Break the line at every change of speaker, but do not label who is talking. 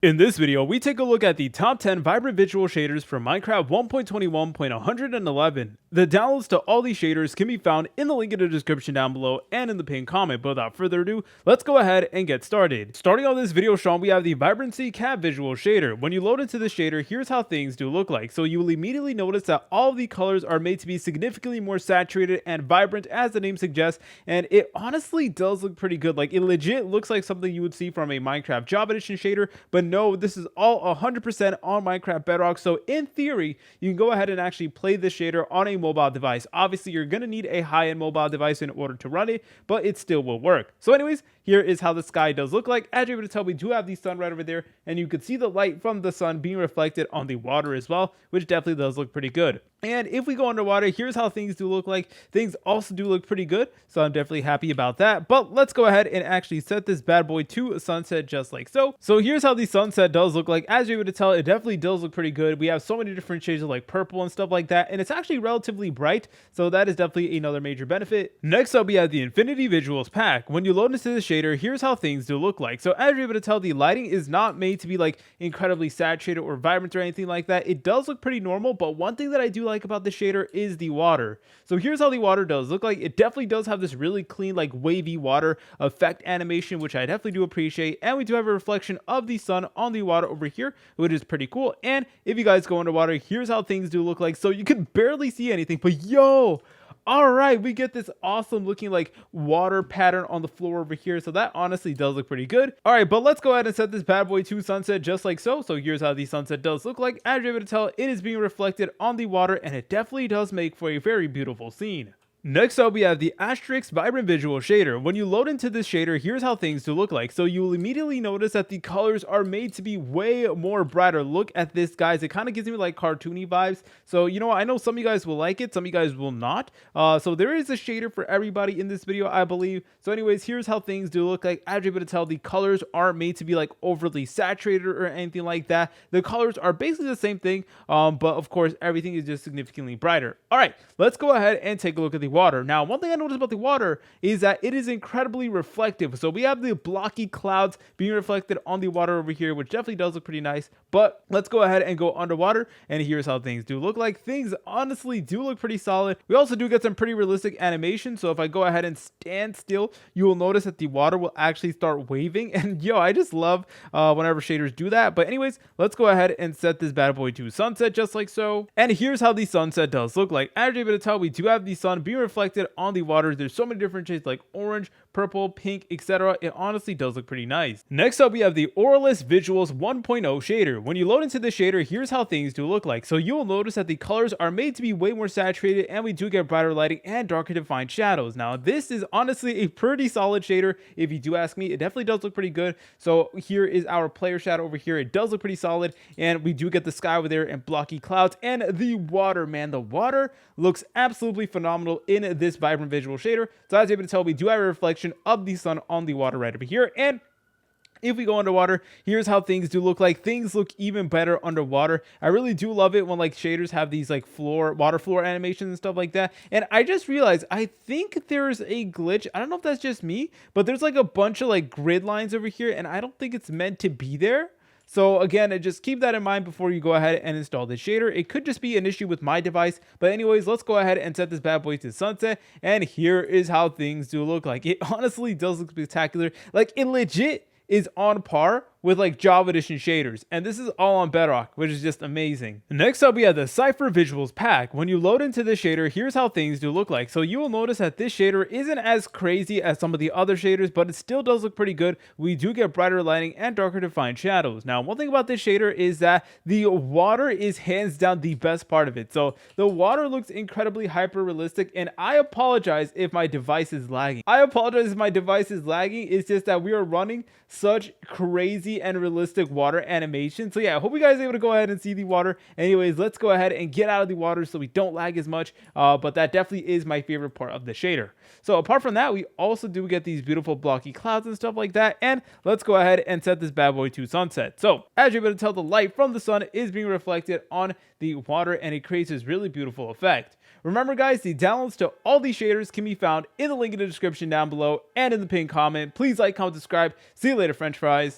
In this video, we take a look at the top 10 vibrant visual shaders for Minecraft 1.21.111. The downloads to all these shaders can be found in the link in the description down below and in the pinned comment, but without further ado, let's go ahead and get started. Starting on this video, Sean, we have the Vibrancy Cat Visual Shader. When you load into this shader, here's how things do look like. So you will immediately notice that all of the colors are made to be significantly more saturated and vibrant, as the name suggests, and it honestly does look pretty good. Like, it legit looks like something you would see from a Minecraft Job Edition shader, but no, this is all 100% on Minecraft Bedrock. So in theory, you can go ahead and actually play this shader on a mobile device. Obviously, you're going to need a high-end mobile device in order to run it, but it still will work. So anyways, here is how the sky does look like. As you're able to tell, we do have the sun right over there, and you can see the light from the sun being reflected on the water as well, which definitely does look pretty good. And if we go underwater, here's how things do look like. Things also do look pretty good, so I'm definitely happy about that. But let's go ahead and actually set this bad boy to a sunset just like so. So here's how the sunset does look like. As you're able to tell, it definitely does look pretty good. We have so many different shades of like purple and stuff like that, and it's actually relatively bright, so that is definitely another major benefit. Next up, we have the Infinity Visuals pack. When you load into the shader, here's how things do look like. So as you're able to tell, the lighting is not made to be like incredibly saturated or vibrant or anything like that. It does look pretty normal, but one thing that I do like about the shader is the water. So here's how the water does look like. It definitely does have this really clean, like wavy water effect animation, which I definitely do appreciate. And we do have a reflection of the sun on the water over here, which is pretty cool. And if you guys go underwater, here's how things do look like. So you can barely see anything, but yo, all right, we get this awesome looking like water pattern on the floor over here. So that honestly does look pretty good. All right, but let's go ahead and set this bad boy to sunset just like so. So here's how the sunset does look like. As you're able to tell, it is being reflected on the water, and it definitely does make for a very beautiful scene. Next up, we have the Asterisk Vibrant Visual Shader. When you load into this shader, here's how things do look like. So you will immediately notice that the colors are made to be way more brighter. Look at this, guys. It kind of gives me like cartoony vibes. So, you know, I know some of you guys will like it, some of you guys will not. So there is a shader for everybody in this video, I believe. So anyways, here's how things do look like. As you're able to tell, the colors aren't made to be like overly saturated or anything like that. The colors are basically the same thing, but of course, everything is just significantly brighter. All right, let's go ahead and take a look at the water. Now, one thing I noticed about the water is that it is incredibly reflective. So we have the blocky clouds being reflected on the water over here, which definitely does look pretty nice. But let's go ahead and go underwater, and here's how things do look like. Things honestly do look pretty solid. We also do get some pretty realistic animation. So if I go ahead and stand still, you will notice that the water will actually start waving. And yo, I just love whenever shaders do that. But anyways, let's go ahead and set this bad boy to sunset just like so. And here's how the sunset does look like. As you're able to tell, we do have the sun being reflected on the water. There's so many different shades like orange, purple, pink, etc. It honestly does look pretty nice. Next up, we have the Auralist Viisuals 1.0 shader. When you load into the shader, here's how things do look like. So you will notice that the colors are made to be way more saturated, and we do get brighter lighting and darker defined shadows. Now, this is honestly a pretty solid shader. If you do ask me, it definitely does look pretty good. So here is our player shadow over here. It does look pretty solid, and we do get the sky over there and blocky clouds, and the water, man, the water looks absolutely phenomenal in this vibrant visual shader. So as you're able to tell, we do have a reflection of the sun on the water right over here. And if we go underwater, here's how things do look like. Things look even better underwater. I really do love it when like shaders have these like water floor animations and stuff like that. And I just realized, I think there's a glitch. I don't know if that's just me, but there's like a bunch of like grid lines over here, and I don't think it's meant to be there. So again, just keep that in mind before you go ahead and install this shader. It could just be an issue with my device. But anyways, let's go ahead and set this bad boy to sunset. And here is how things do look like. It honestly does look spectacular. Like, it legit is on par with like Java Edition shaders, and this is all on Bedrock, which is just amazing. Next up, we have the Cypher Visuals pack. When you load into this shader, here's how things do look like. So you will notice that this shader isn't as crazy as some of the other shaders, but it still does look pretty good. We do get brighter lighting and darker defined shadows. Now, one thing about this shader is that the water is hands down the best part of it. So the water looks incredibly hyper realistic, and I apologize if my device is lagging. It's just that we are running such crazy and realistic water animation. So yeah, I hope you guys are able to go ahead and see the water. Anyways, let's go ahead and get out of the water so we don't lag as much. But that definitely is my favorite part of the shader. So apart from that, we also do get these beautiful blocky clouds and stuff like that. And let's go ahead and set this bad boy to sunset. So as you're able to tell, the light from the sun is being reflected on the water, and it creates this really beautiful effect. Remember, guys, the downloads to all these shaders can be found in the link in the description down below and in the pinned comment. Please like, comment, subscribe. See you later, French fries.